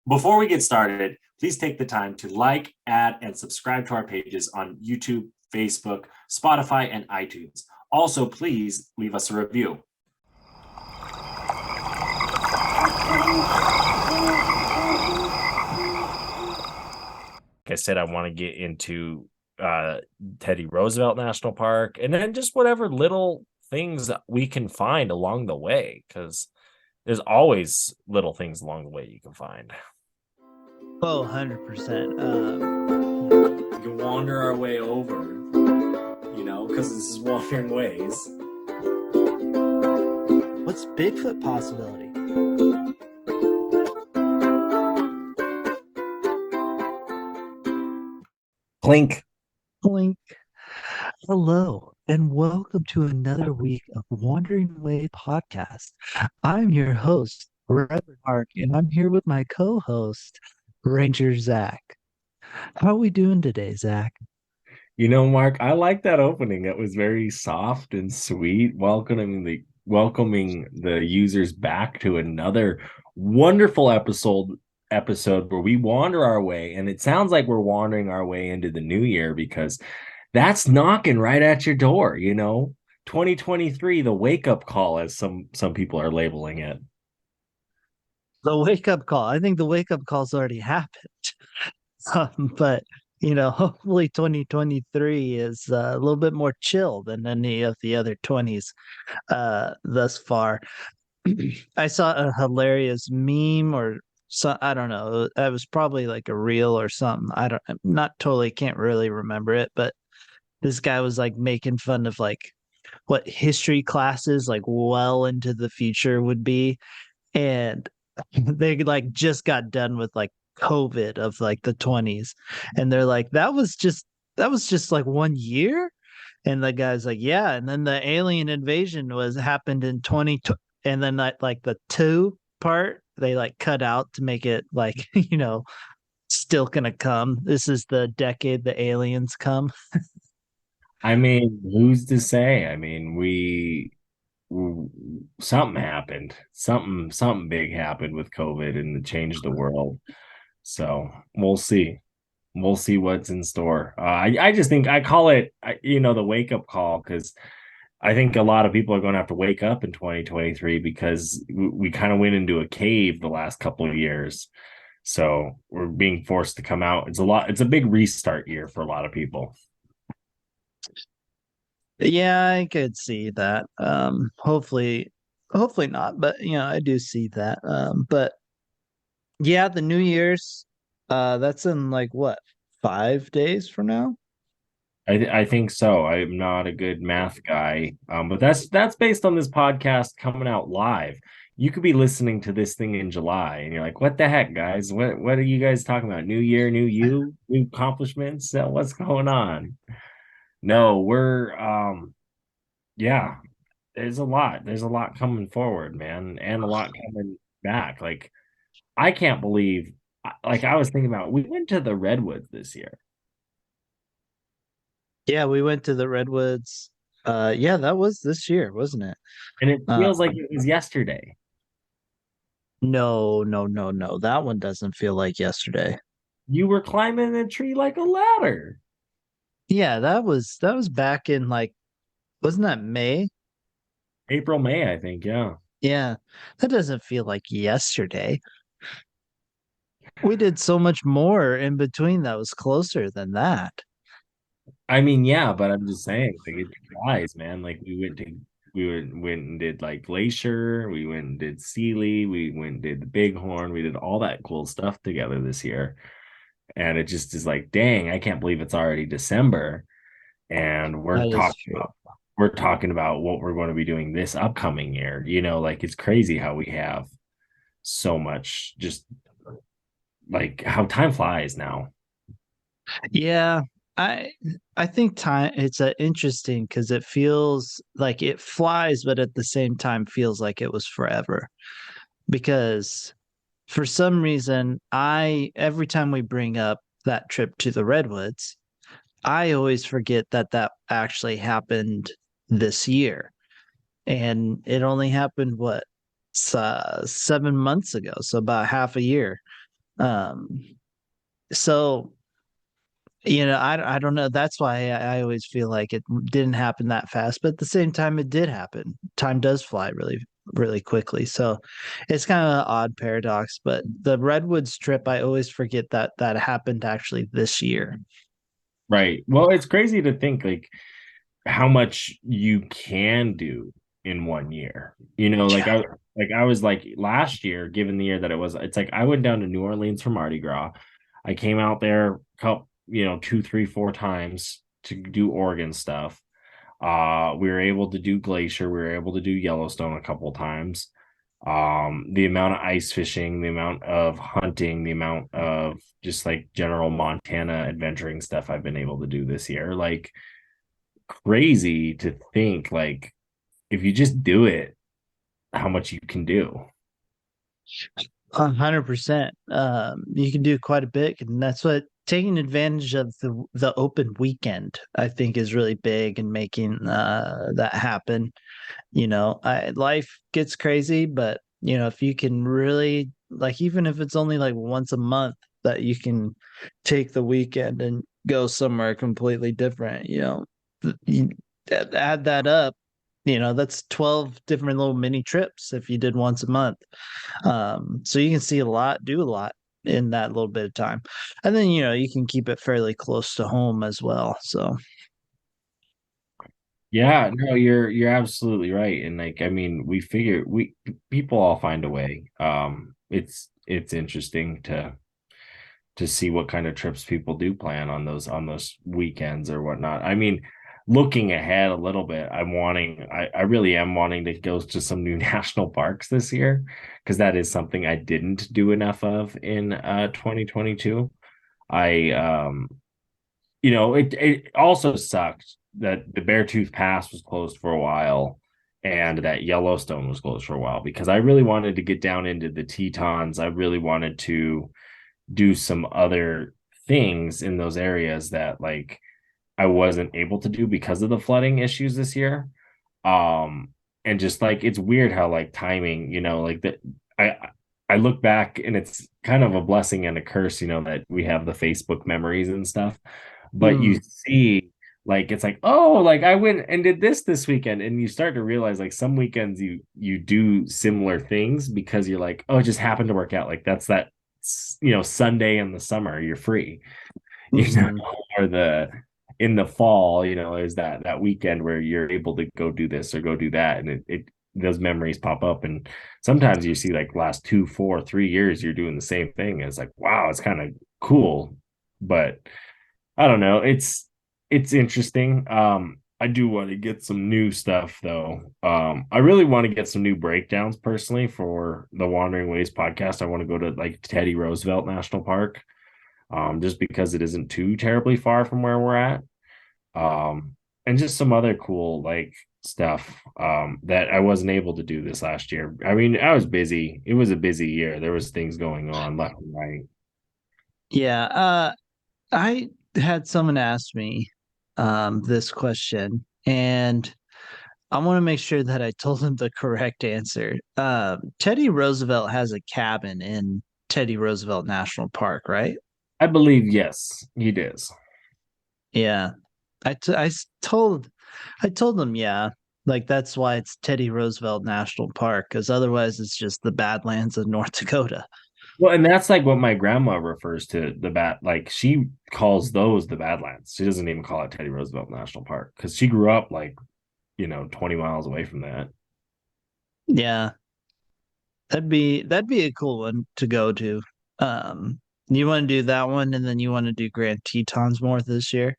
Before we get started, please take the time to like, add, and subscribe to our pages on YouTube, Facebook, Spotify, and iTunes. Also, please leave us a review. Like I said, I want to get into Teddy Roosevelt National Park, and then just whatever little things that we can find along the way, because there's always little things along the way you can find. Oh, 100%. We can wander our way over, because this is Wandering Ways. What's Bigfoot possibility? Clink. Blink. Hello, and welcome to another week of Wandering Way podcast. I'm your host, Reverend Mark, and I'm here with my co-host, Ranger Zach. How are we doing today, Zach? Mark, I like that opening. It was very soft and sweet, welcoming the users back to another wonderful episode where we wander our way, and it sounds like we're wandering our way into the new year because that's knocking right at your door. 2023, the wake-up call, as some people are labeling it. The wake-up call. I think the wake-up call's already happened. But hopefully 2023 is a little bit more chill than any of the other 20s thus far. I saw a hilarious meme or so, I don't know. It was probably like a reel or something. I'm not totally, can't really remember it, but this guy was like making fun of like what history classes like well into the future would be. And they like just got done with like COVID of like the 20s. And they're like, that was just like 1 year. And the guy's like, yeah. And then the alien invasion happened in 20, and then like the two part they like cut out to make it like, still gonna come. This is the decade the aliens come. I mean, who's to say? I mean, something happened. Something big happened with COVID and it changed the world. So we'll see. We'll see what's in store. I just think I call it, the wake up call, because I think a lot of people are going to have to wake up in 2023 because we kind of went into a cave the last couple of years. So we're being forced to come out. It's a big restart year for a lot of people. Yeah, I could see that. Hopefully not, but I do see that. But yeah, the New Year's, that's in like what, 5 days from now? I think so. I'm not a good math guy, but that's based on this podcast coming out live. You could be listening to this thing in July, and you're like, "What the heck, guys? What are you guys talking about? New year, new you, new accomplishments? What's going on?" No, yeah. There's a lot coming forward, man, and a lot coming back. Like, I can't believe. Like, I was thinking about, we went to the Redwoods this year. Yeah, we went to the Redwoods. Yeah, that was this year, wasn't it? And it feels like it was yesterday. No, no, no, no. That one doesn't feel like yesterday. You were climbing a tree like a ladder. Yeah, that was back in like, wasn't that May? April, May, I think. Yeah. Yeah, that doesn't feel like yesterday. We did so much more in between that was closer than that. I mean, yeah, but I'm just saying, like, it flies, man. Like, went and did like Glacier, we went and did Sealy, we went and did the Bighorn, we did all that cool stuff together this year. And it just is like, dang, I can't believe it's already December. And That is true. we're talking about what we're going to be doing this upcoming year. Like, it's crazy how we have so much, just like how time flies now. Yeah, I I think time it's interesting because it feels like it flies, but at the same time feels like it was forever. Because for some reason, I every time we bring up that trip to the Redwoods, I always forget that that actually happened this year, and it only happened what 7 months ago, so about half a year. Um, so I don't know. That's why I always feel like it didn't happen that fast, but at the same time, it did happen. Time does fly really, really quickly. So it's kind of an odd paradox. But the Redwoods trip, I always forget that that happened actually this year. Right. Well, it's crazy to think like how much you can do in one year. Yeah. Like I was like last year, given the year that it was, it's like I went down to New Orleans for Mardi Gras. I came out there couple, 2, 3, 4 times to do Oregon stuff. We were able to do Glacier, we were able to do Yellowstone a couple times. The amount of ice fishing, the amount of hunting, the amount of just like general Montana adventuring stuff I've been able to do this year. Like crazy to think like if you just do it, how much you can do. 100%. You can do quite a bit, and that's what taking advantage of the open weekend, I think, is really big in making that happen. Life gets crazy, but if you can really like, even if it's only like once a month, that you can take the weekend and go somewhere completely different. You add that up. That's 12 different little mini trips if you did once a month. So you can see a lot, do a lot in that little bit of time. And then, you can keep it fairly close to home as well. So, Yeah, no, you're absolutely right. And like, I mean, we figure we people all find a way. It's interesting to see what kind of trips people do plan on those weekends or whatnot. I mean, looking ahead a little bit, I really am wanting to go to some new national parks this year because that is something I didn't do enough of in 2022. I it also sucked that the Beartooth Pass was closed for a while and that Yellowstone was closed for a while because I really wanted to get down into the Tetons. I really wanted to do some other things in those areas that like I wasn't able to do because of the flooding issues this year. Um, and just like it's weird how like timing, like that I I look back and it's kind of a blessing and a curse, that we have the Facebook memories and stuff. But you mm, see like it's like, oh, like I went and did this weekend, and you start to realize like some weekends you do similar things because you're like, oh, it just happened to work out. Like that's that Sunday in the summer, you're free, you know, mhm. or the in the fall, is that weekend where you're able to go do this or go do that, and it those memories pop up, and sometimes you see like last 2, 4, 3 years you're doing the same thing. And it's like, wow, it's kind of cool, but I don't know. It's interesting. I do want to get some new stuff though. I really want to get some new breakdowns personally for the Wandering Ways podcast. I want to go to like Teddy Roosevelt National Park, just because it isn't too terribly far from where we're at. And just some other cool like stuff that I wasn't able to do this last year. I mean, I was busy. It was a busy year. There was things going on left and right. Yeah. I had someone ask me this question, and I want to make sure that I told them the correct answer. Teddy Roosevelt has a cabin in Teddy Roosevelt National Park, right? I believe yes, he does. Yeah. I told them, yeah, like that's why it's Teddy Roosevelt National Park, because otherwise it's just the Badlands of North Dakota. Well, and that's like what my grandma refers to the bad. Like she calls those the Badlands. She doesn't even call it Teddy Roosevelt National Park because she grew up like 20 miles away from that. Yeah, that'd be a cool one to go to. Um, you want to do that one, and then you want to do Grand Tetons more this year.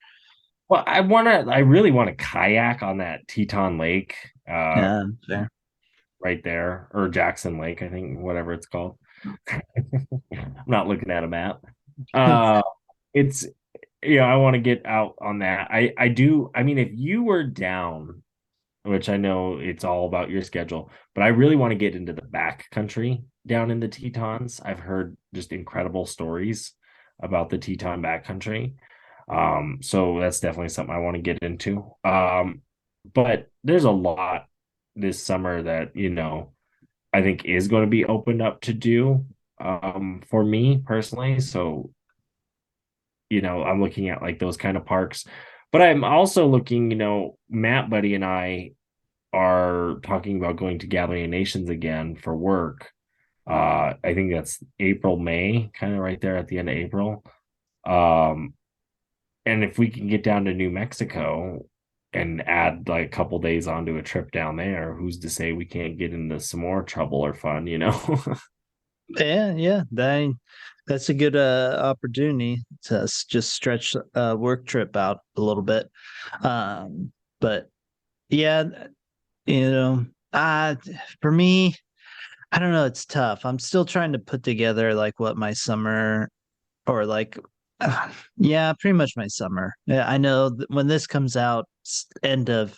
Well, I really want to kayak on that Teton Lake, uh, Yeah, fair. right there, or Jackson Lake, I think, whatever it's called. I'm not looking at a map. Uh, it's I want to get out on that. I do. I mean, if you were down, which I know it's all about your schedule, but I really want to get into the back country down in the Tetons. I've heard just incredible stories about the Teton backcountry. So that's definitely something I want to get into. But there's a lot this summer that, I think is going to be opened up to do. for me personally. So, I'm looking at like those kind of parks, but I'm also looking, Matt Buddy and I are talking about going to Gathering of Nations again for work. I think that's April, May, kind of right there at the end of April. Um, and if we can get down to New Mexico and add like a couple days onto a trip down there, who's to say we can't get into some more trouble or fun? Yeah, that's a good opportunity to just stretch work trip out a little bit. But yeah, you know, uh for me, I don't know, it's tough. I'm still trying to put together like what my summer or like yeah, pretty much my summer. Yeah, I know when this comes out, it's end of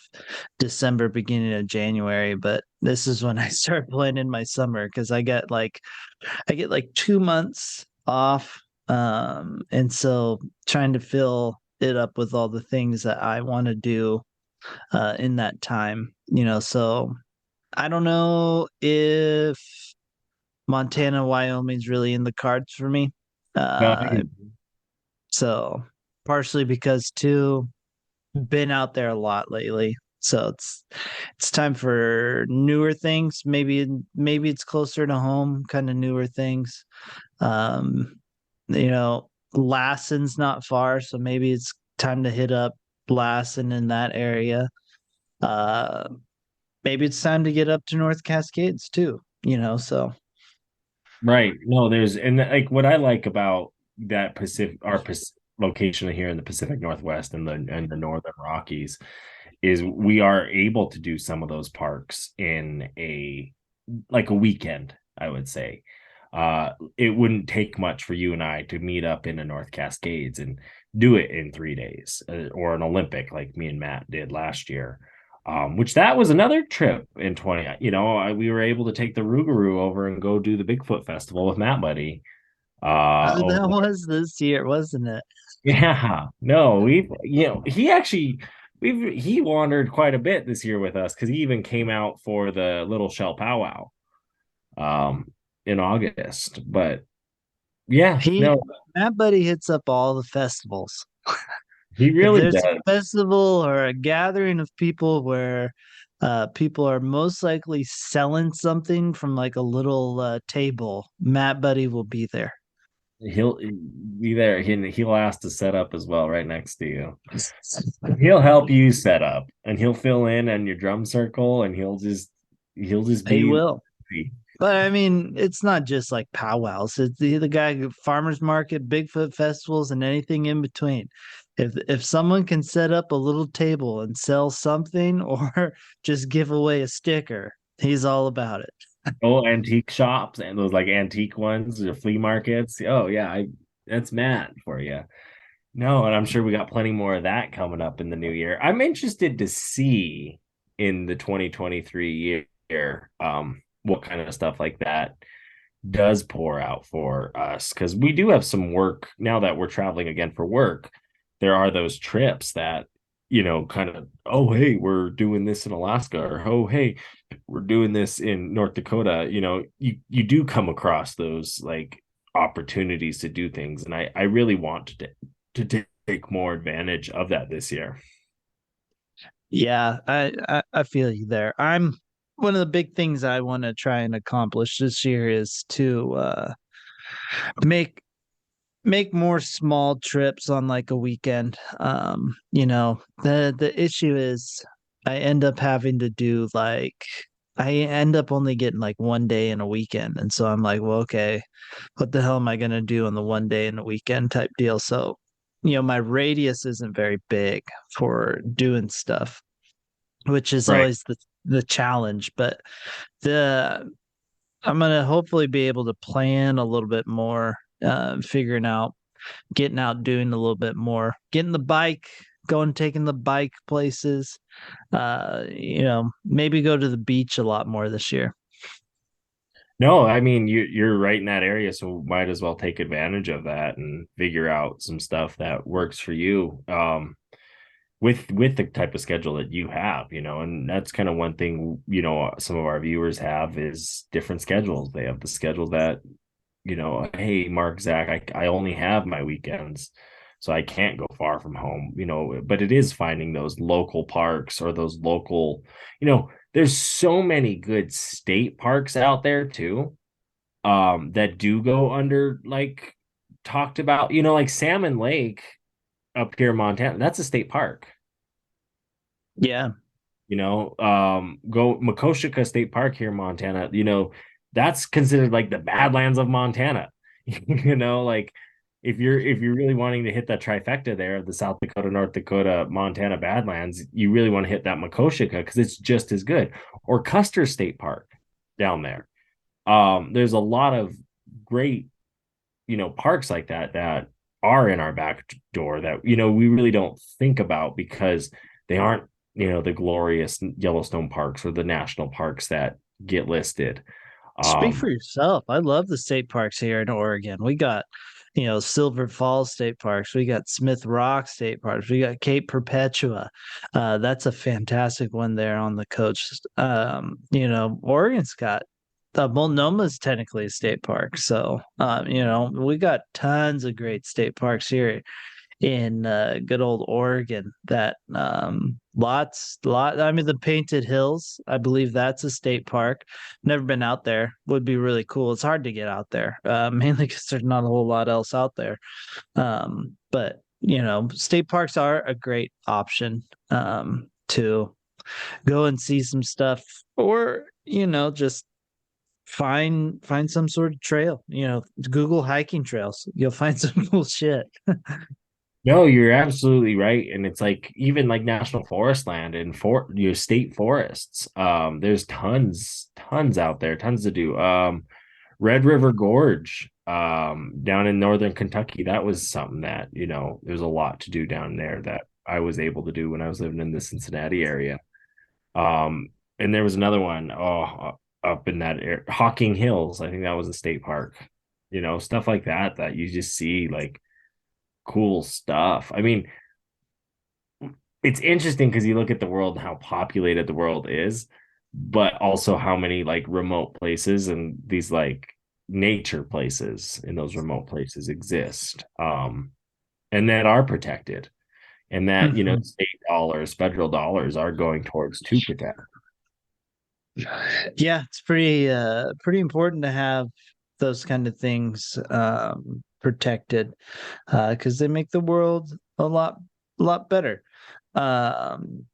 December, beginning of January, but this is when I start planning my summer because I get like 2 months off. And so trying to fill it up with all the things that I want to do in that time, so I don't know if Montana, Wyoming's really in the cards for me. No, Uh, so partially because too, been out there a lot lately. So it's time for newer things. Maybe it's closer to home, kind of newer things. Um, Lassen's not far, so maybe it's time to hit up Lassen in that area. Uh, Maybe it's time to get up to North Cascades too, so right. No, and like what I like about that location here in the Pacific Northwest and the Northern Rockies is we are able to do some of those parks in a weekend, I would say. It wouldn't take much for you and I to meet up in the North Cascades and do it in 3 days, or an Olympic like me and Matt did last year. Which that was another trip in 20. We were able to take the Rougarou over and go do the Bigfoot Festival with Matt Buddy. that was this year, wasn't it? Yeah, no, he wandered quite a bit this year with us because he even came out for the Little Shell Powwow in August. But yeah, He no, That buddy hits up all the festivals. he If really there's a does. festival or a gathering of people where people are most likely selling something from like a little table, Matt Buddy will be there. He'll be there. He'll ask to set up as well, right next to you. He'll help you set up, and he'll fill in on your drum circle, and he'll just He be. will. But I mean, it's not just like powwows. It's the guy farmers market, Bigfoot festivals, and anything in between. If someone can set up a little table and sell something or just give away a sticker, he's all about it. Oh, antique shops and those like antique ones, the flea markets. Oh yeah, that's Matt for you. No, and I'm sure we got plenty more of that coming up in the new year. I'm interested to see in the 2023 year, what kind of stuff like that does pour out for us because we do have some work now that we're traveling again for work. There are those trips that kind of, oh hey, we're doing this in Alaska, or oh hey, we're doing this in North Dakota. You do come across those like opportunities to do things, and I really want to take more advantage of that this year. Yeah, I feel you there. I'm one of the big things I want to try and accomplish this year is to make make more small trips on like a weekend. The issue is I end up having to do like I end up only getting like 1 day in a weekend. And so I'm like, well, okay, what the hell am I gonna do on the 1 day in a weekend type deal? So, my radius isn't very big for doing stuff, which is Right. always the challenge. But the I'm gonna hopefully be able to plan a little bit more, figuring out getting out doing a little bit more, getting the bike, going taking the bike places, maybe go to the beach a lot more this year. No, I mean you're right in that area, so might as well take advantage of that and figure out some stuff that works for you. With the type of schedule that you have, and that's kind of one thing, some of our viewers have is different schedules. They have the schedule that hey, Mark, Zach, I only have my weekends, so I can't go far from home, but it is finding those local parks or those local, there's so many good state parks out there too, that do go under like talked about, like Salmon Lake up here in Montana. That's a state park. Yeah. Go Makoshika State Park here in Montana, that's considered like the Badlands of Montana. Like if you're really wanting to hit that trifecta there of the South Dakota, North Dakota, Montana Badlands, you really want to hit that Makoshika because it's just as good. Or Custer State Park down there. There's a lot of great, parks like that are in our back door that, we really don't think about because they aren't, the glorious Yellowstone parks or the national parks that get listed. Speak for yourself. I love the state parks here in Oregon. We got, Silver Falls State Parks. We got Smith Rock State Parks. We got Cape Perpetua. That's a fantastic one there on the coast. Oregon's got Multnoma's technically a state park. So, we got tons of great state parks here in good old Oregon that I mean the Painted Hills, I believe that's a state park. Never been out there. Would be really cool. It's hard to get out there, mainly because there's not a whole lot else out there. But state parks are a great option to go and see some stuff, or just find some sort of trail. Google hiking trails. You'll find some cool shit. No, you're absolutely right. And it's like even like national forest land and for your state forests. There's tons out there, tons to do. Red River Gorge, down in northern Kentucky. That was something that, there's a lot to do down there that I was able to do when I was living in the Cincinnati area. And there was another one, up in that area, Hocking Hills. I think that was a state park. Stuff like that you just see like cool stuff. I mean, it's interesting because you look at the world and how populated the world is, but also how many like remote places and these like nature places in those remote places exist, and that are protected, and that Mhm. state dollars, federal dollars are going towards to protect. Yeah, it's pretty important to have those kind of things protected because they make the world a lot better. Um,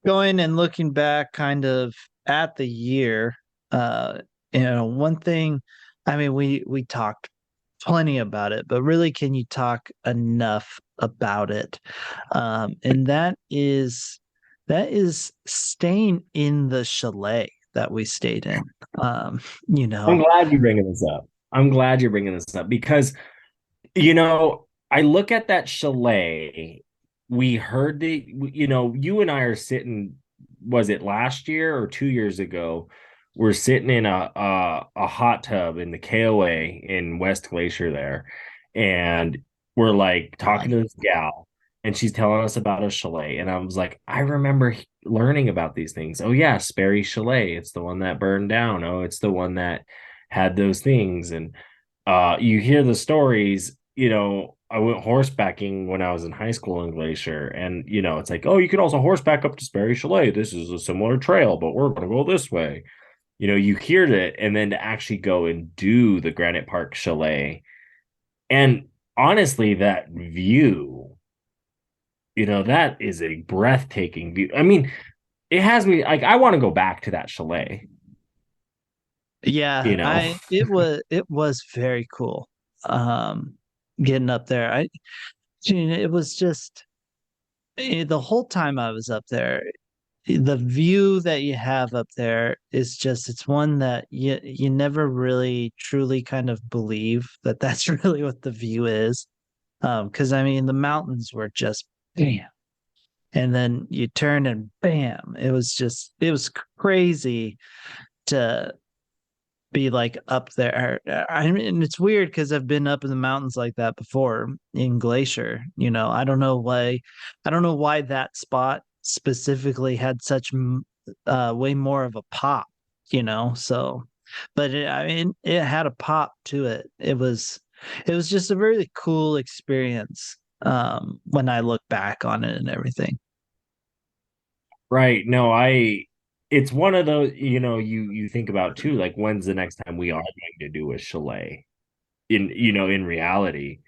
Going and looking back kind of at the year, one thing, I mean, we talked plenty about it, but really, can you talk enough about it? And that is staying in the chalet that we stayed in. Um, you I'm know, glad you're bringing this up. I'm glad you're bringing this up because I look at that chalet. We heard you and I are sitting, was it last year or 2 years ago? We're sitting in a hot tub in the KOA in West Glacier there. And we're like talking to this gal, and she's telling us about a chalet. And I was like, I remember learning about these things. Oh, yeah, Sperry Chalet. It's the one that burned down. Oh, it's the one that had those things. And you hear the stories. I went horsebacking when I was in high school in Glacier, and it's like, oh, you can also horseback up to Sperry Chalet. This is a similar trail, but we're going to go this way. You hear it, and then to actually go and do the Granite Park Chalet, and honestly, that view, that is a breathtaking view. I mean, it has me like I want to go back to that chalet. yeah, You know, it was very cool. Um, Getting up there, it was just the whole time I was up there. The view that you have up there is just it's one that you never really truly kind of believe that that's really what the view is. Because I mean the mountains were just bam, and then you turn and bam, it was crazy to be like up there. I mean, it's weird because I've been up in the mountains like that before in Glacier. I don't know why that spot specifically had such way more of a pop. So but I mean, it had a pop to it. It was just a really cool experience when I look back on it and everything. Right. No, it's one of those, you think about too, like when's the next time we are going to do a chalet in reality.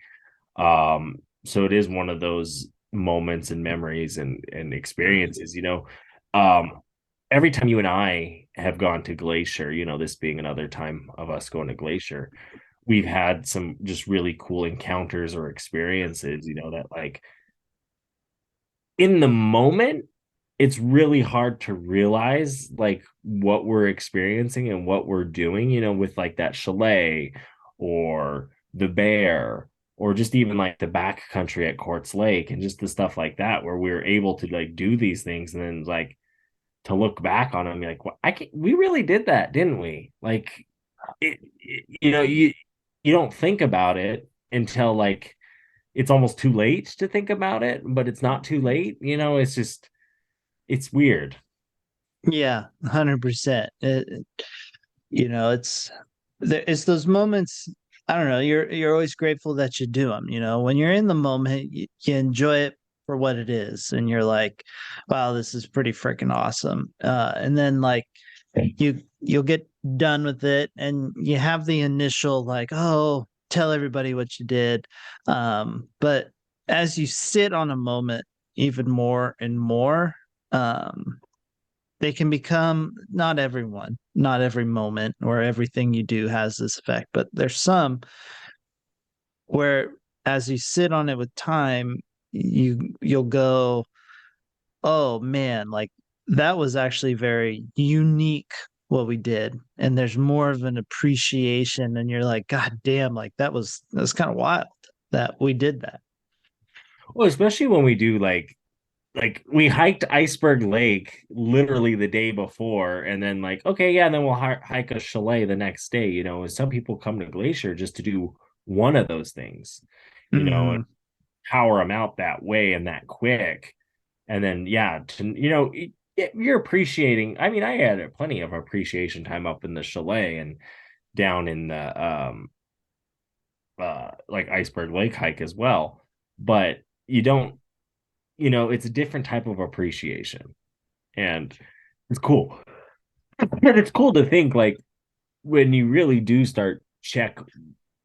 So it is one of those moments and memories and experiences, every time you and I have gone to Glacier, this being another time of us going to Glacier, we've had some just really cool encounters or experiences, that like in the moment, it's really hard to realize like what we're experiencing and what we're doing, with like that chalet or the bear or just even like the back country at Quartz Lake and just the stuff like that where we're able to like do these things and then like to look back on them like well, we really did that, didn't we? Like you don't think about it until like it's almost too late to think about it, but it's not too late. It's just it's weird. Yeah, 100%. You know, it's those moments. I don't know. You're always grateful that you do them. You know, when you're in the moment, you enjoy it for what it is, and you're like, "Wow, this is pretty freaking awesome." And then like you'll get done with it, and you have the initial like, "Oh, tell everybody what you did." But as you sit on a moment even more and more, um, they can become not every moment or everything you do has this effect, but there's some where as you sit on it with time, you'll go, oh man, like that was actually very unique what we did. And there's more of an appreciation, and you're like, God damn, like that was kind of wild that we did that. Well, especially when we do like we hiked Iceberg Lake literally the day before, and then like okay, yeah, and then we'll hike a chalet the next day. And some people come to Glacier just to do one of those things, and Mhm. power them out that way and that quick, and then yeah, you're appreciating. I mean, I had plenty of appreciation time up in the chalet and down in the like Iceberg Lake hike as well, but you don't it's a different type of appreciation, and it's cool. And it's cool to think like when you really do start check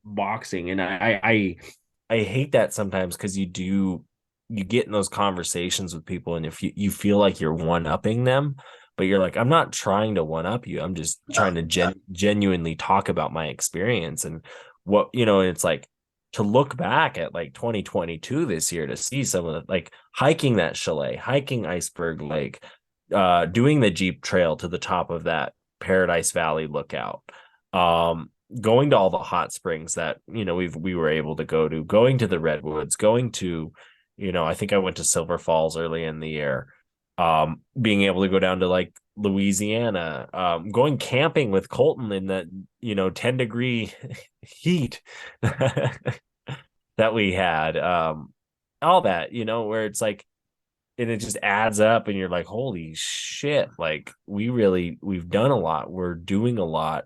boxing, and I hate that sometimes because you get in those conversations with people, and if you feel like you're one upping them, but you're like, I'm not trying to one up you, I'm just trying to genuinely talk about my experience and what and it's like to look back at like 2022 this year to see some of the like hiking that chalet, hiking Iceberg Lake, doing the Jeep trail to the top of that Paradise Valley lookout, going to all the hot springs that we were able to go to, going to the Redwoods, going to I think I went to Silver Falls early in the year, being able to go down to like Louisiana, going camping with Colton in that 10-degree heat that we had, all that where it's like, and it just adds up, and you're like, holy shit, like we've done a lot, we're doing a lot,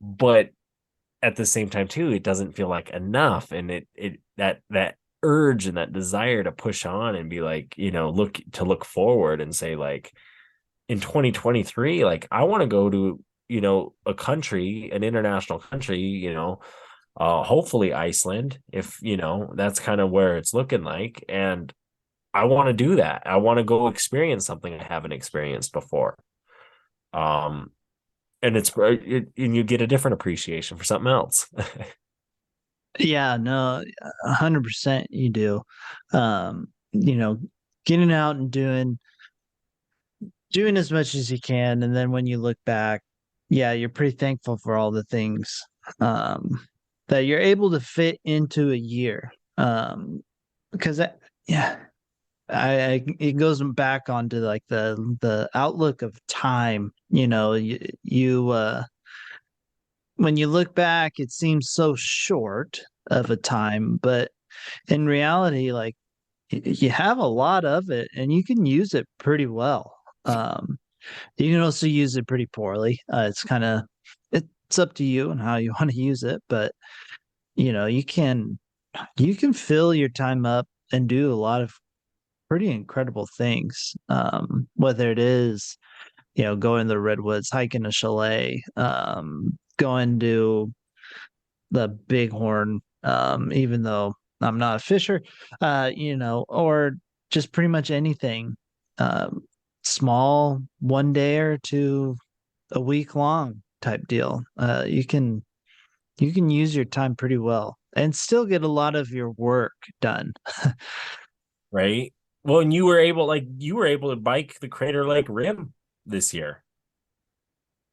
but at the same time too, it doesn't feel like enough, and that urge and that desire to push on and be like look forward and say like in 2023, like I want to go to a country, an international country, hopefully Iceland, if that's kind of where it's looking like, and I want to do that. I want to go experience something I haven't experienced before. And and you get a different appreciation for something else. Yeah, no, 100% you do. You know, getting out and doing as much as you can, and then when you look back, yeah, you're pretty thankful for all the things um that you're able to fit into a year. Because yeah, I it goes back onto like the outlook of time. You when you look back, it seems so short of a time, but in reality, like you have a lot of it, and you can use it pretty well. You can also use it pretty poorly. It's up to you and how you want to use it, but you can fill your time up and do a lot of pretty incredible things. Whether it is, going to the Redwoods, hiking a chalet, going to the Bighorn, even though I'm not a fisher, or just pretty much anything, small, 1 day or to a week long type deal. You can use your time pretty well and still get a lot of your work done. Right. Well, and you were able to bike the Crater Lake Rim this year.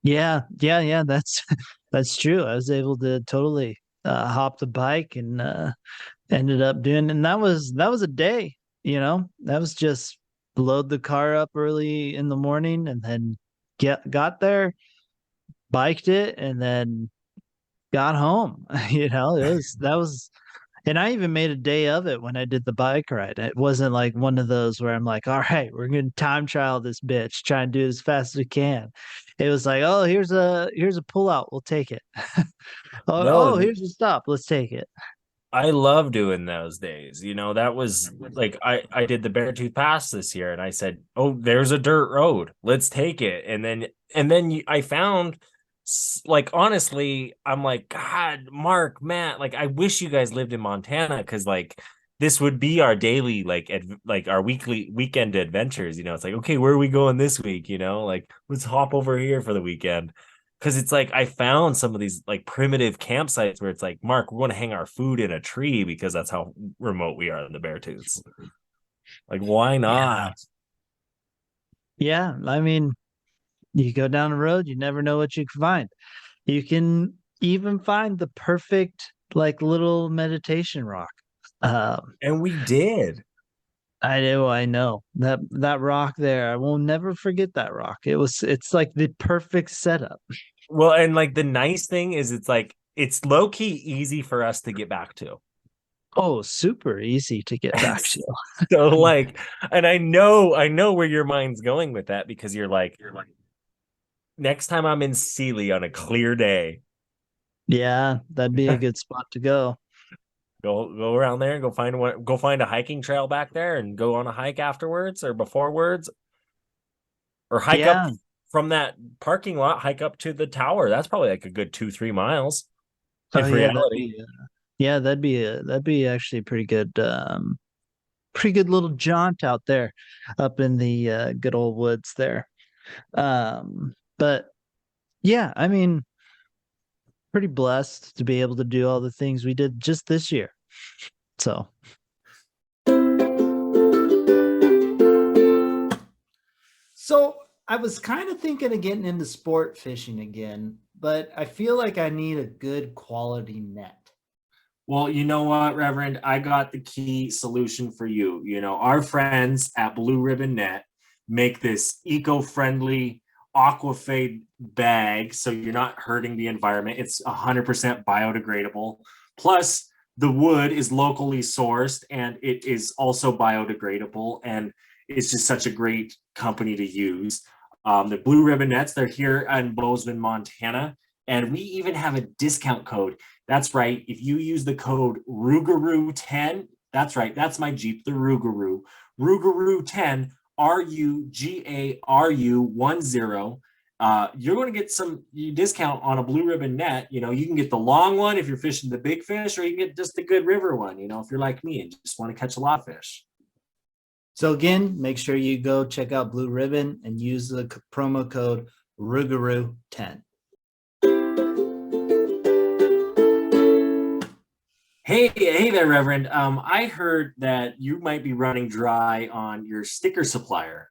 Yeah. That's that's true. I was able to totally hop the bike and ended up doing, and that was a day. That was just load the car up early in the morning and then got there, biked it, and then got home. That was, and I even made a day of it when I did the bike ride. It wasn't like one of those where I'm like, all right, we're gonna time trial this bitch, try and do it as fast as we can. It was like, oh, here's a pull out, we'll take it. Oh, No, here's a stop, let's take it. I love doing those days. That was like I did the Beartooth Pass this year, and I said, "Oh, there's a dirt road. Let's take it." And then I found, like, honestly, I'm like, God, Mark, Matt, like, I wish you guys lived in Montana, because like this would be our daily, like our weekly weekend adventures. It's like, okay, where are we going this week? Like, let's hop over here for the weekend. Because it's like I found some of these like primitive campsites where it's like, Mark, we want to hang our food in a tree because that's how remote we are in the Beartooths. Like, why Yeah. not? Yeah, I mean, you go down the road, you never know what you can find. You can even find the perfect like little meditation rock. Um, And we did. I know that rock there. I will never forget that rock. It's like the perfect setup. Well, and like the nice thing is it's like it's low key easy for us to get back to. Oh, super easy to get back to. So like, and I know where your mind's going with that, because you're like, next time I'm in Sealy on a clear day, Yeah, that'd be a good spot to go. go around there and go find a hiking trail back there and go on a hike afterwards or beforewards, or hike up Yeah. from that parking lot, hike up to the tower. That's probably like a good 2-3 miles Oh in yeah, reality. that'd be actually pretty good little jaunt out there up in the good old woods there. But yeah, I mean, pretty blessed to be able to do all the things we did just this year. So, So I was kind of thinking of getting into sport fishing again, but I feel like I need a good quality net. Well, you know what, Reverend? I got the key solution for you. Our friends at Blue Ribbon Net make this eco-friendly aquafade bag, so you're not hurting the environment. It's 100% biodegradable. Plus, the wood is locally sourced and it is also biodegradable, and it's just such a great company to use. The Blue Ribbon Nets, they're here in Bozeman, Montana, and we even have a discount code. That's right. If you use the code Rougarou10, that's right. That's my Jeep, the Rougarou. Rougarou10, Rugaru10. You're going to get some discount on a Blue Ribbon net. You can get the long one if you're fishing the big fish, or you can get just the good river one, if you're like me and just want to catch a lot of fish. So again, make sure you go check out Blue Ribbon and use the promo code Rougarou10. Hey there, Reverend. I heard that you might be running dry on your sticker supplier.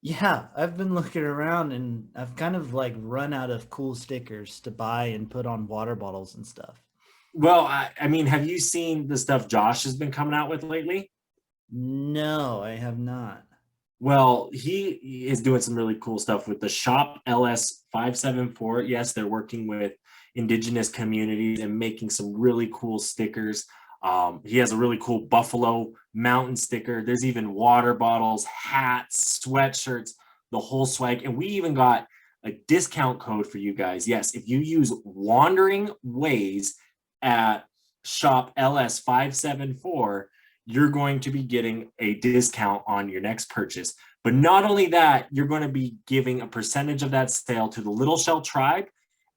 Yeah, I've been looking around and I've kind of like run out of cool stickers to buy and put on water bottles and stuff. Well, I mean, have you seen the stuff Josh has been coming out with lately? No, I have not. Well, he is doing some really cool stuff with the Shop LS574. Yes, they're working with indigenous communities and making some really cool stickers. He has a really cool Buffalo Mountain sticker. There's even water bottles, hats, sweatshirts, the whole swag. And we even got a discount code for you guys. Yes, if you use Wandering Ways at shop LS574, you're going to be getting a discount on your next purchase. But not only that, you're going to be giving a percentage of that sale to the Little Shell Tribe,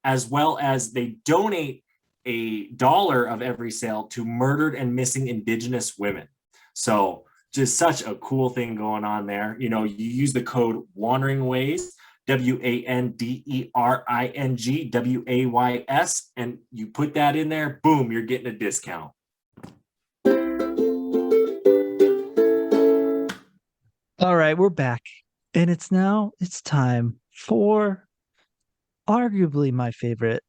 as well as they donate $1 of every sale to murdered and missing Indigenous women. So just such a cool thing going on there. You know, you use the code Wandering Ways, WANDERING WAYS, and you put that in there, boom, you're getting a discount. All right, we're back. And it's time for arguably my favorite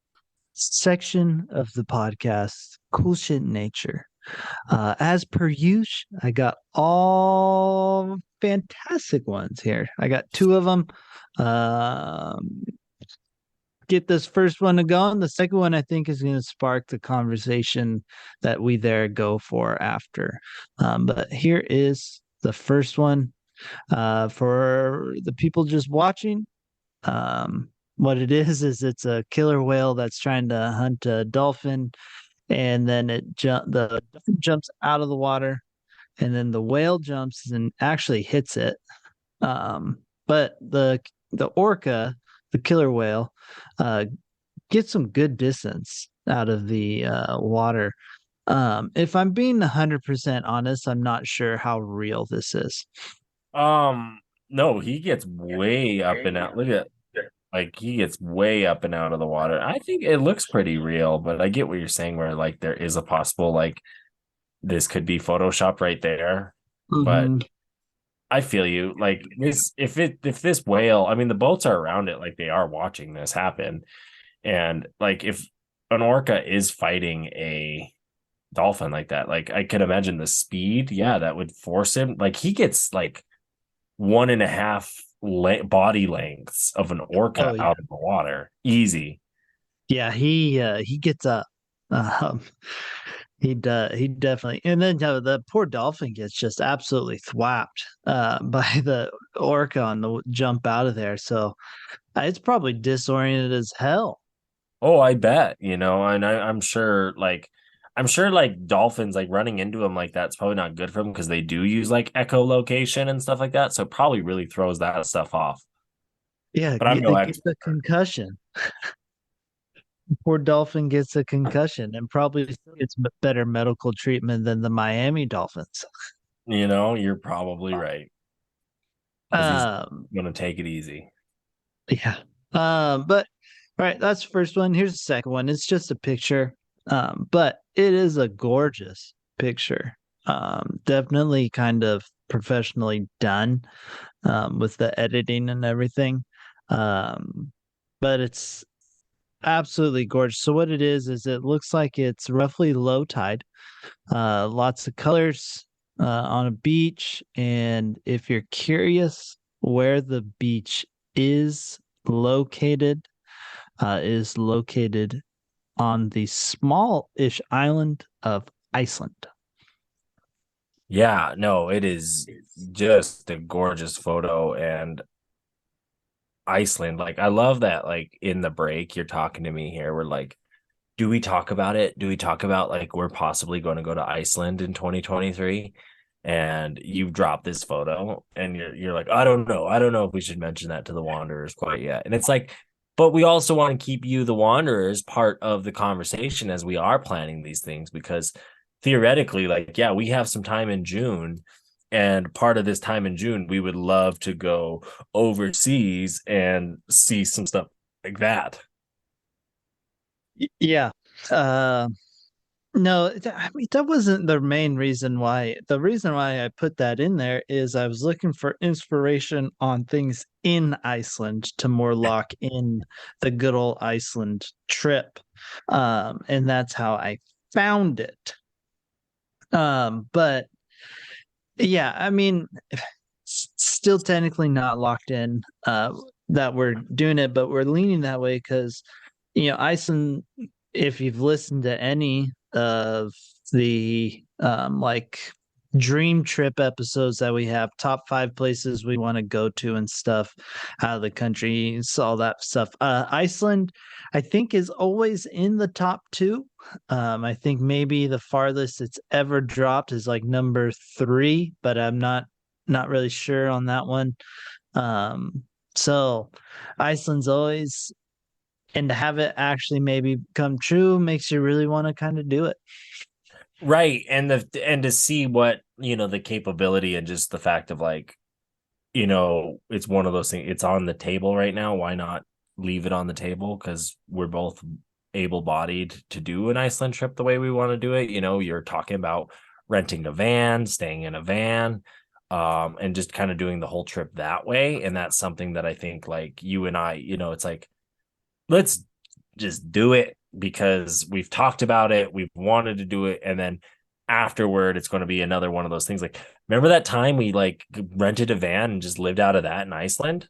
section of the podcast, Cool Shit Nature. As per usual, I got all fantastic ones here. I got 2 of them. Get this first one to go. And the second one, I think, is going to spark the conversation that we go for after. But here is the first one. For the people just watching, what it is it's a killer whale that's trying to hunt a dolphin, and then the dolphin jumps out of the water, and then the whale jumps and actually hits it. But the orca, the killer whale, gets some good distance out of the water. If I'm being 100% honest, I'm not sure how real this is. No, he gets way up and out. Look at, like, he gets way up and out of the water. I think it looks pretty real, but I get what you're saying, where like there is a possible, like, this could be Photoshop right there. But I feel you. Like, this, if this whale, I mean, the boats are around it, like they are watching this happen. And like, if an orca is fighting a dolphin like that, like, I could imagine the speed, that would force him. Like, he gets like 1.5 body lengths of an orca out of the water, easy. Yeah, he gets up. He definitely, and then the poor dolphin gets just absolutely thwapped by the orca on the jump out of there. So it's probably disoriented as hell. Oh, I bet, and I'm sure like dolphins, like, running into them like that's probably not good for them, because they do use like echolocation and stuff like that. So it probably really throws that stuff off. Yeah, but I'm no gets the concussion. Poor dolphin gets a concussion and probably gets better medical treatment than the Miami Dolphins. You're probably right. He's gonna take it easy. Yeah. But all right, that's the first one. Here's the second one. It's just a picture. But it is a gorgeous picture. Definitely kind of professionally done with the editing and everything. But it's absolutely gorgeous. So what it is it looks like it's roughly low tide. Lots of colors on a beach. And if you're curious where the beach is located on the small-ish island of Iceland. Yeah, no, it is just a gorgeous photo. And Iceland, like, I love that, like, in the break you're talking to me here, we're like, do we talk about it? Do we talk about, like, we're possibly going to go to Iceland in 2023? And you drop this photo and you're like, I don't know if we should mention that to the Wanderers quite yet. And it's like, but we also want to keep you, the Wanderers, part of the conversation as we are planning these things, because theoretically, like, we have some time in June, and part of this time in June, we would love to go overseas and see some stuff like that. Yeah. No, I mean, that wasn't the main reason why. The reason why I put that in there is I was looking for inspiration on things in Iceland to more lock in the good old Iceland trip. And that's how I found it. But yeah, I mean, still technically not locked in that we're doing it, but we're leaning that way because, Iceland, if you've listened to any of the like dream trip episodes that we have, top 5 places we want to go to and stuff out of the country, all that stuff. Iceland, I think, is always in the top 2. I think maybe the farthest it's ever dropped is like number 3, but I'm not really sure on that one. So Iceland's always, and to have it actually maybe come true makes you really want to kind of do it. Right. And to see what, the capability and just the fact of like, it's one of those things, it's on the table right now. Why not leave it on the table? Because we're both able-bodied to do an Iceland trip the way we want to do it. You're talking about renting a van, staying in a van, and just kind of doing the whole trip that way. And that's something that I think like you and I, it's like, let's just do it because we've talked about it, we've wanted to do it, and then afterward it's going to be another one of those things. Like, remember that time we like rented a van and just lived out of that in Iceland?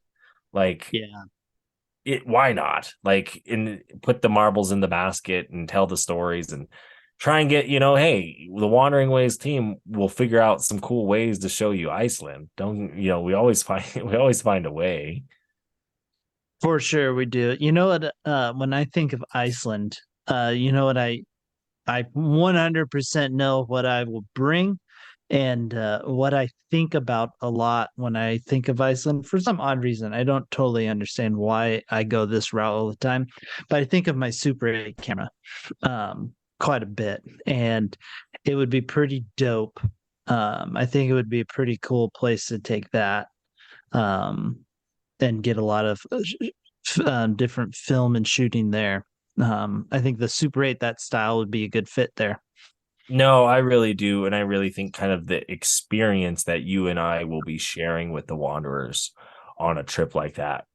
Like, yeah, why not? Like, put the marbles in the basket and tell the stories and try and get, hey, the Wandering Ways team will figure out some cool ways to show you Iceland. Don't, we always find a way. For sure we do. You know what, when I think of Iceland, you know what, I 100% know what I will bring, and what I think about a lot when I think of Iceland. For some odd reason, I don't totally understand why I go this route all the time, but I think of my Super 8 camera quite a bit, and it would be pretty dope. I think it would be a pretty cool place to take that. And get a lot of different film and shooting there. I think the Super 8, that style would be a good fit there. No, I really do. And I really think kind of the experience that you and I will be sharing with the Wanderers on a trip like that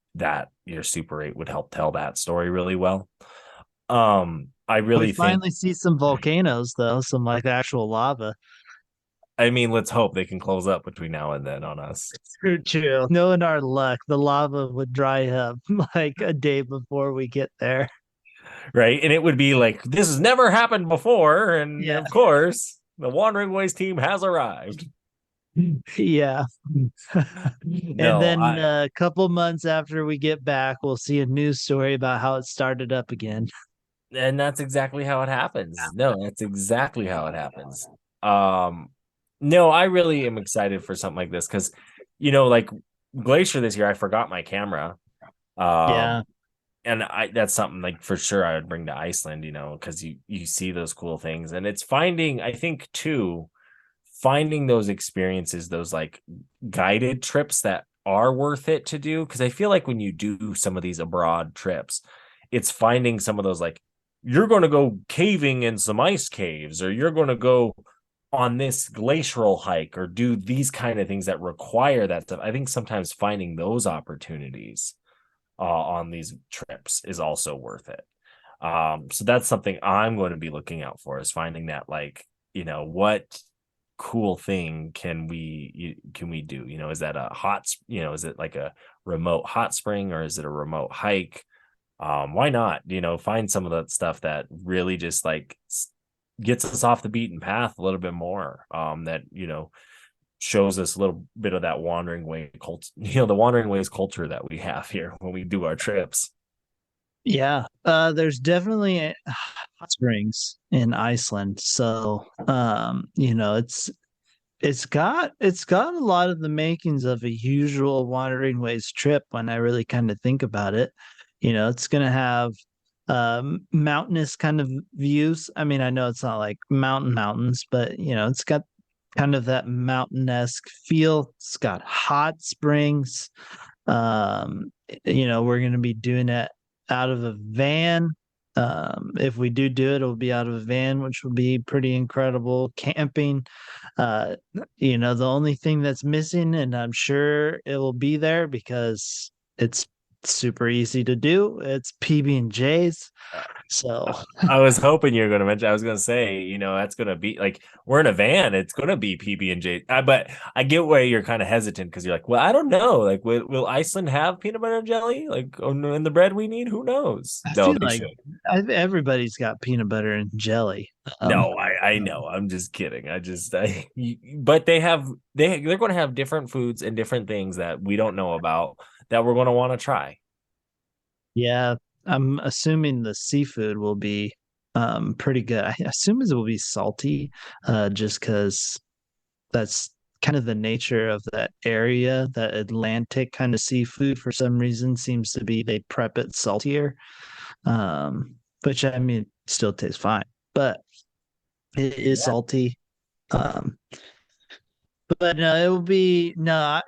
your Super 8 would help tell that story really well. I really finally see some volcanoes, though, some like actual lava. I mean, let's hope they can close up between now and then on us. True. Knowing our luck, the lava would dry up like a day before we get there. Right. And it would be like, this has never happened before. And of course, the Wandering Ways team has arrived. Yeah. No, and then a couple months after we get back, we'll see a news story about how it started up again. And that's exactly how it happens. No, that's exactly how it happens. No, I really am excited for something like this because, like Glacier this year, I forgot my camera. Yeah. And that's something like for sure I would bring to Iceland, because you see those cool things. And it's finding those experiences, those like guided trips that are worth it to do. Because I feel like when you do some of these abroad trips, it's finding some of those, like, you're going to go caving in some ice caves, or you're going to go on this glacial hike, or do these kind of things that require that stuff. I think sometimes finding those opportunities on these trips is also worth it. So that's something I'm going to be looking out for, is finding that, like, what cool thing can we do? Is that a is it like a remote hot spring, or is it a remote hike? Why not, find some of that stuff that really just like gets us off the beaten path a little bit more, that, shows us a little bit of that Wandering Way culture, the Wandering Ways culture that we have here when we do our trips. Yeah, there's definitely hot springs in Iceland. So, it's got a lot of the makings of a usual Wandering Ways trip when I really kind of think about it. It's going to have mountainous kind of views. I mean, I know it's not like mountains, but it's got kind of that mountain-esque feel. It's got hot springs. We're going to be doing it out of a van. If we do it, it'll be out of a van, which will be pretty incredible. Camping, the only thing that's missing, and I'm sure it will be there because it's super easy to do, it's PB&Js. So I was hoping you were going to mention, I was going to say, that's going to be like, we're in a van, it's going to be PB&J. But I get why you're kind of hesitant, because you're like, well, I don't know. Like, will Iceland have peanut butter and jelly? Like, in the bread we need? Who knows? I feel like everybody's got peanut butter and jelly. No, I know. I'm just kidding. But they're going to have different foods and different things that we don't know about that we're going to want to try. Yeah, I'm assuming the seafood will be pretty good. I assume it will be salty, just because that's kind of the nature of that area. That Atlantic kind of seafood for some reason seems to be they prep it saltier. Which I mean still tastes fine, but it is Yeah. salty. Um, but no, it will be no.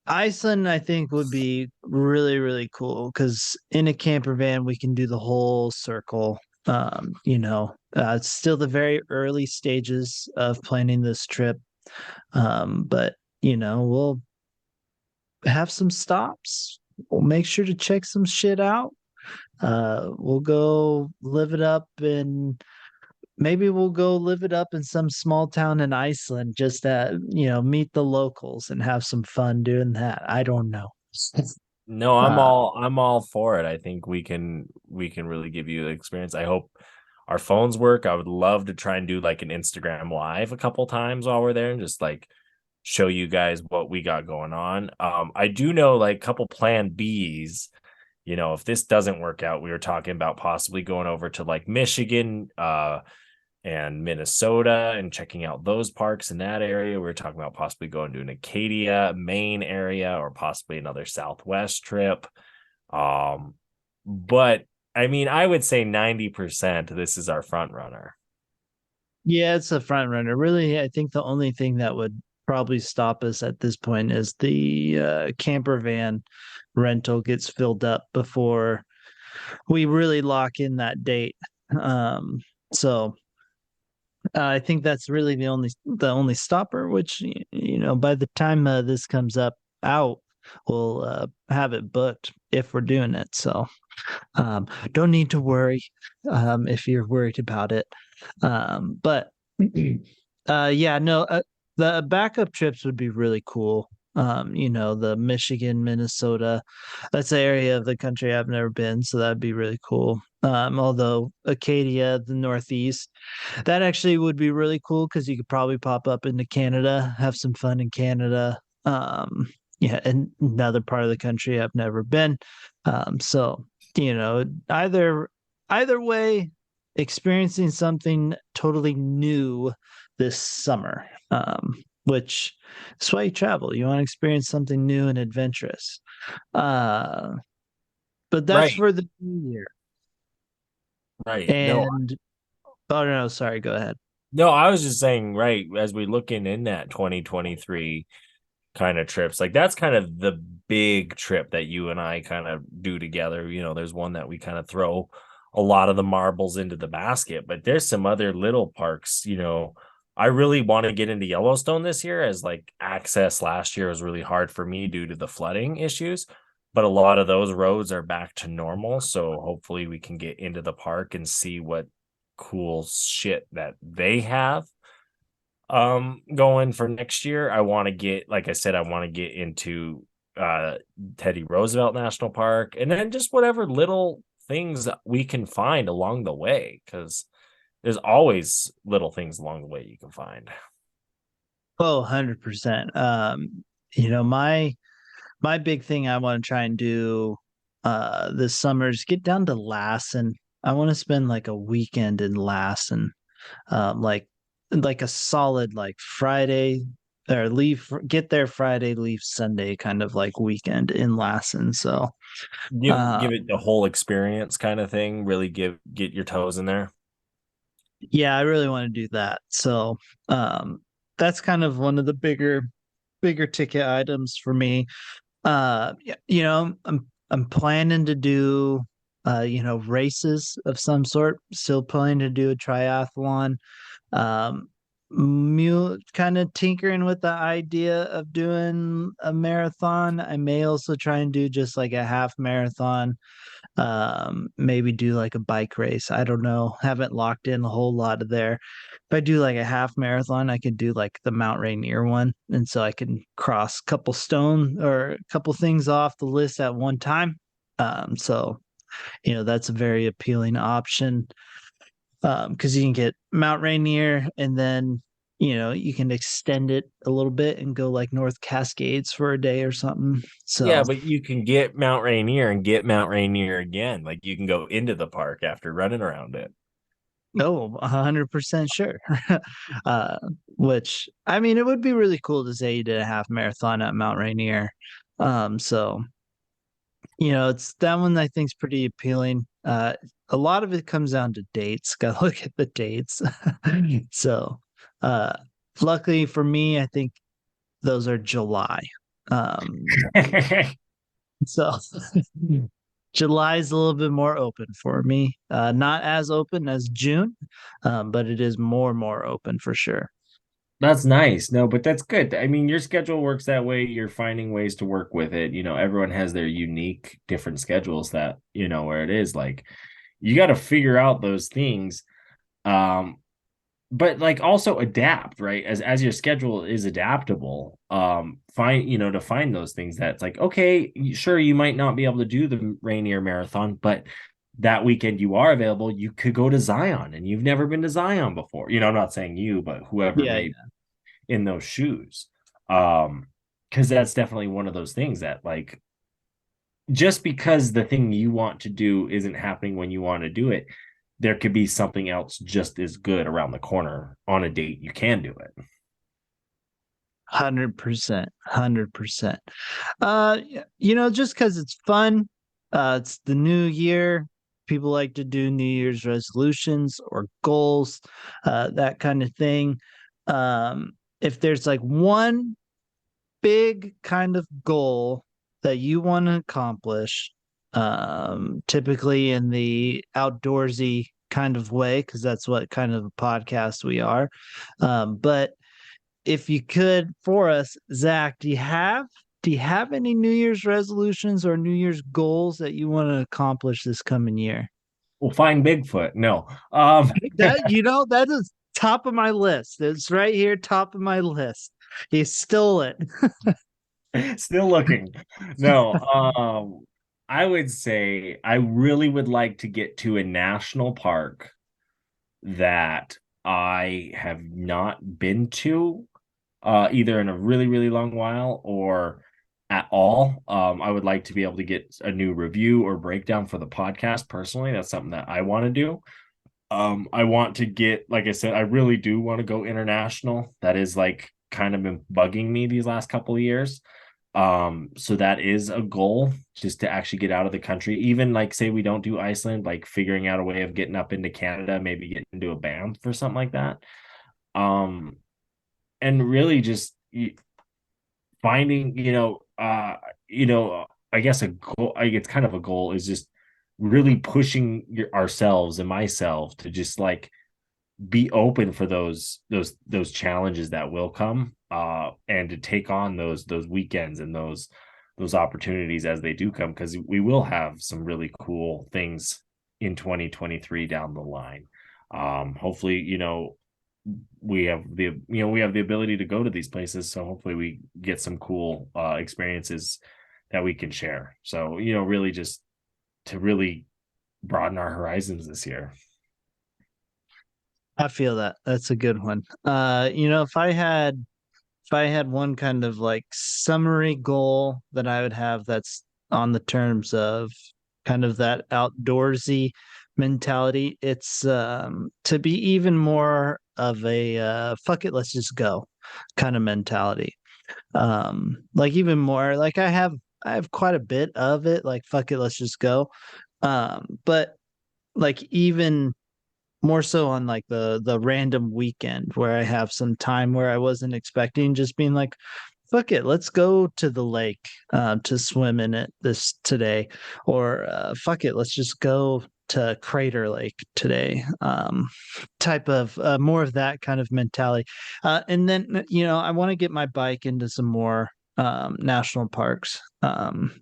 Iceland, I think, would be really, really cool because in a camper van we can do the whole circle. It's still the very early stages of planning this trip, but we'll have some stops. We'll make sure to check some shit out. We'll go live it up in maybe we'll go live it up in some small town in Iceland just to, meet the locals and have some fun doing that. I don't know. No, Uh, I'm all for it. I think we can really give you the experience. I hope our phones work. I would love to try and do like an Instagram live a couple times while we're there and just like show you guys what we got going on. I do know like a couple plan Bs. If this doesn't work out, we were talking about possibly going over to like Michigan, and Minnesota and checking out those parks in that area. We were talking about possibly going to an Acadia, Maine area, or possibly another Southwest trip. But I mean, I would say 90% this is our front runner. yeah, it's a front runner. Really, I think the only thing that would probably stop us at this point is the camper van rental gets filled up before we really lock in that date. So I think that's really the only stopper. Which by the time this comes out, we'll have it booked if we're doing it. So don't need to worry if you're worried about it. But yeah, no, the backup trips would be really cool. The Michigan, Minnesota, that's the area of the country I've never been, so that'd be really cool. Although Acadia, the Northeast, that actually would be really cool because you could probably pop up into Canada, have some fun in Canada. Yeah, and another part of the country I've never been. So either way, experiencing something totally new this summer. Which is why you travel. You want to experience something new and adventurous. But that's Right. for the new year. Right. And oh no, sorry, go ahead. No, I was just saying, right, as we looking in that 2023 kind of trips, like that's kind of the big trip that you and I kind of do together. There's one that we kind of throw a lot of the marbles into the basket, but there's some other little parks. I really want to get into Yellowstone this year, as like access last year was really hard for me due to the flooding issues, but a lot of those roads are back to normal. So hopefully we can get into the park and see what cool shit that they have going for next year. I want to get, like I said, I want to get into Teddy Roosevelt National Park, and then just whatever little things that we can find along the way, because there's always little things along the way you can find. Oh, 100%. My big thing I want to try and do this summer is get down to Lassen. I want to spend like a weekend in Lassen. Like a solid like Friday or get there Friday, leave Sunday kind of like weekend in Lassen. So Give it the whole experience kind of thing. Really get your toes in there. yeah, I really want to do that. So that's kind of one of the bigger ticket items for me. I'm planning to do races of some sort. Still planning to do a triathlon. Um, kind of tinkering with the idea of doing a marathon. I may also try and do just like a half marathon. Maybe do like a bike race. I don't know. Haven't locked in a whole lot of there. If I do like a half marathon, I could do like the Mount Rainier one, and so I can cross a couple stone or a couple things off the list at one time. So that's a very appealing option. because you can get Mount Rainier and then you can extend it a little bit and go like North Cascades for a day or something. So Yeah, but you can get Mount Rainier and get Mount Rainier again. Like you can go into the park after running around it. no, 100% sure. uh, which I mean, it would be really cool to say you did a half marathon at Mount Rainier. So it's that one I think is pretty appealing. A lot of it comes down to dates. Got to look at the dates. So, uh, luckily for me, I think those are July. Um, so July is a little bit more open for me. Not as open as June, but it is more open for sure. That's nice. No, but that's good. I mean, your schedule works that way. You're finding ways to work with it. Everyone has their unique, different schedules that, where it is like you got to figure out those things. But like also adapt, right? As your schedule is adaptable, to find those things that's like, okay, sure, you might not be able to do the Rainier Marathon, but that weekend you are available, you could go to Zion and you've never been to Zion before. I'm not saying you, but whoever Yeah, may in those shoes. Because that's definitely one of those things that like just because the thing you want to do isn't happening when you want to do it, there could be something else just as good around the corner on a date you can do it. 100%, 100%. Just because it's fun, it's the new year. People like to do New Year's resolutions or goals, that kind of thing. If there's like one big kind of goal that you want to accomplish, typically in the outdoorsy kind of way, because that's what kind of a podcast we are. But if you could for us, Zach, do you have any New Year's resolutions or New Year's goals that you want to accomplish this coming year? We'll find Bigfoot. No. That is top of my list. It's right here, top of my list. He stole it. Still looking. No. I would say I really would like to get to a national park that I have not been to, either in a really, really long while or at all. I would like to be able to get a new review or breakdown for the podcast personally. That's something that I want to do. I want to get, like I said, I really do want to go international. That is like kind of been bugging me these last couple of years. So that is a goal, just to actually get out of the country. Even like say we don't do Iceland, like figuring out a way of getting up into Canada, maybe get into a band for something like that. And really just finding, I guess a goal, it's kind of a goal is just really pushing ourselves and myself to just like be open for those challenges that will come, and to take on those weekends and those opportunities as they do come, because we will have some really cool things in 2023 down the line. Hopefully, we have the ability to go to these places, so hopefully we get some cool experiences that we can share. So really just to really broaden our horizons this year. I feel that. That's a good one. If I had one kind of like summary goal that I would have that's on the terms of kind of that outdoorsy mentality, it's to be even more of a fuck it, let's just go kind of mentality. Like even more like I have quite a bit of it, like fuck it, let's just go. But like even more so on like the random weekend where I have some time where I wasn't expecting, just being like, fuck it, let's go to the lake to swim in it this today, or fuck it, let's just go to Crater Lake today. Type of more of that kind of mentality, and then I want to get my bike into some more national parks. I've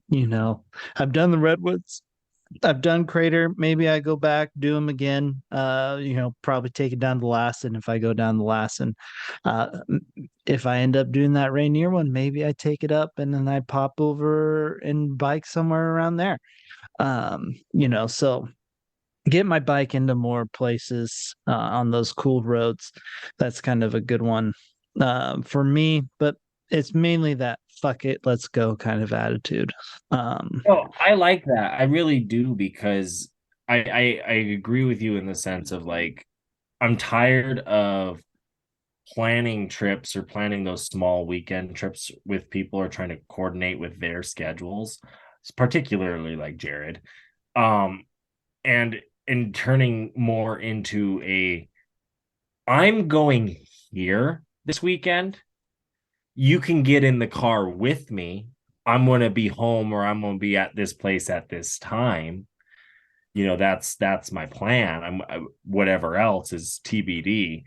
done the Redwoods. I've done Crater. Maybe I go back, do them again. Probably take it down the last. And if I go down the last, and if I end up doing that Rainier one, maybe I take it up and then I pop over and bike somewhere around there. So get my bike into more places on those cool roads. That's kind of a good one for me, but it's mainly that fuck it, let's go kind of attitude. Oh, I like that. I really do because I agree with you in the sense of like I'm tired of planning trips or planning those small weekend trips with people or trying to coordinate with their schedules, particularly like Jared. Um, and turning more into a I'm going here this weekend. You can get in the car with me. I'm going to be home or I'm going to be at this place at this time. That's my plan. Whatever else is TBD,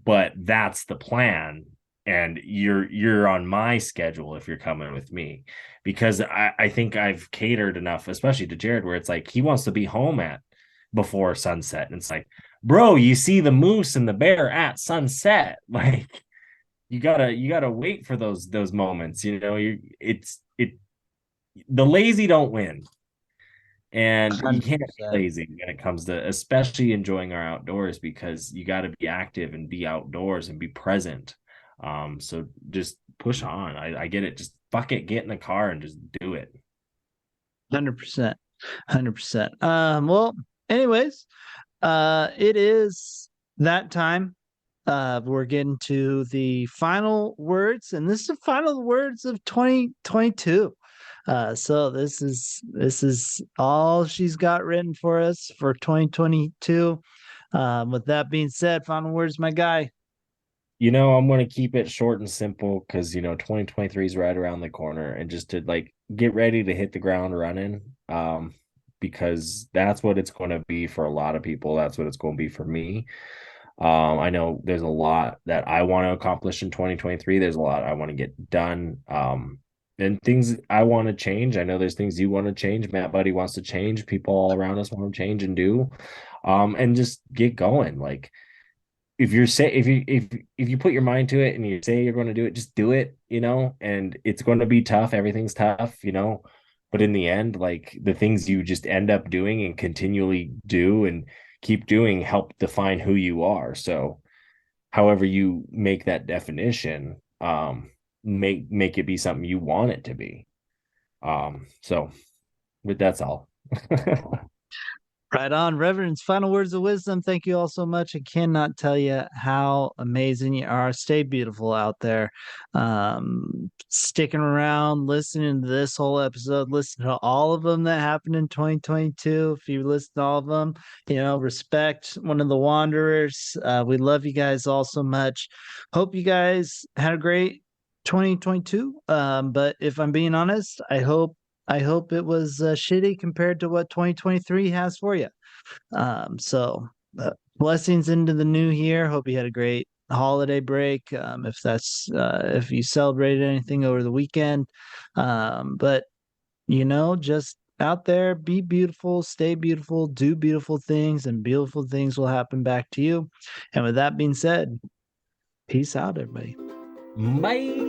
but that's the plan. And you're on my schedule if you're coming with me, because I think I've catered enough, especially to Jared, where it's like he wants to be home at before sunset, and it's like, bro, you see the moose and the bear at sunset, like you gotta wait for those moments. The lazy don't win, and you can't be 100%. lazy when it comes to especially enjoying our outdoors, because you got to be active and be outdoors and be present. So just push on. I get it. Just fuck it, get in the car and just do it. 100%. 100%. Well, anyways, it is that time. We're getting to the final words, and this is the final words of 2022. So this is all she's got written for us for 2022. With that being said, final words, my guy. I'm going to keep it short and simple because 2023 is right around the corner, and just to like get ready to hit the ground running. Because that's what it's going to be for a lot of people. That's what it's going to be for me. I know there's a lot that I want to accomplish in 2023. There's a lot I want to get done. And things I want to change. I know there's things you want to change. Matt Buddy wants to change. People all around us want to change and do. And just get going. Like if you put your mind to it and you say you're going to do it, just do it, and it's going to be tough. Everything's tough, but in the end, like the things you just end up doing and continually do and keep doing help define who you are. So however you make that definition, make it be something you want it to be. So with that's all. Right on, Reverend's final words of wisdom. Thank you all so much. I cannot tell you how amazing you are. Stay beautiful out there. Sticking around, listening to this whole episode, listen to all of them that happened in 2022. If you listen to all of them, respect one of the wanderers. We love you guys all so much. Hope you guys had a great 2022. But if I'm being honest, I hope it was shitty compared to what 2023 has for you. So blessings into the new year. Hope you had a great holiday break. If you celebrated anything over the weekend, but just out there, be beautiful, stay beautiful, do beautiful things, and beautiful things will happen back to you. And with that being said, peace out, everybody. Bye.